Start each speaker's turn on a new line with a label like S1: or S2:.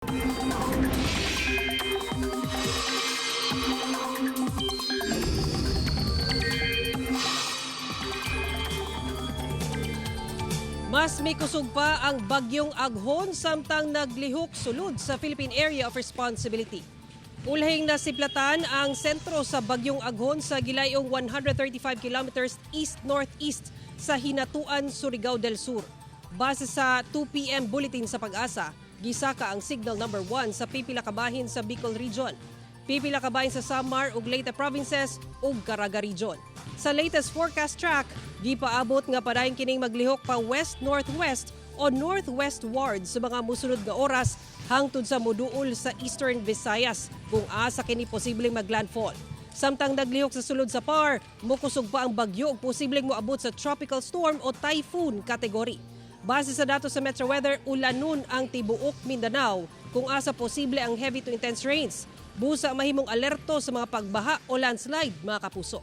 S1: Mas mikusog pa ang Bagyong Aghon samtang naglihok sulod sa Philippine Area of Responsibility. Ulhing nasiplatan ang sentro sa Bagyong Aghon sa gilayong 135 kilometers east-northeast sa Hinatuan, Surigao del Sur. Base sa 2 p.m. bulletin sa Pag-asa, gisaka ang signal number 1 sa pipila ka bahin sa Bicol Region, pipila ka bahin sa Samar ug Leyte Provinces ug Caraga Region. Sa latest forecast track, gipaabot nga padayon kining maglihok pa west-northwest o northwestward sa mga musunod nga oras hangtod sa moduol sa Eastern Visayas kung asa kini posibleng mag-landfall. Samtang naglihok sa sulod sa PAR, mukusog pa ang bagyo ug posibleng moabot sa tropical storm o typhoon category. Base sa datos sa Metro Weather, ulanon ang tibuok Mindanao kung asa posible ang heavy to intense rains. Busa mahimong alerto sa mga pagbaha o landslide, mga kapuso.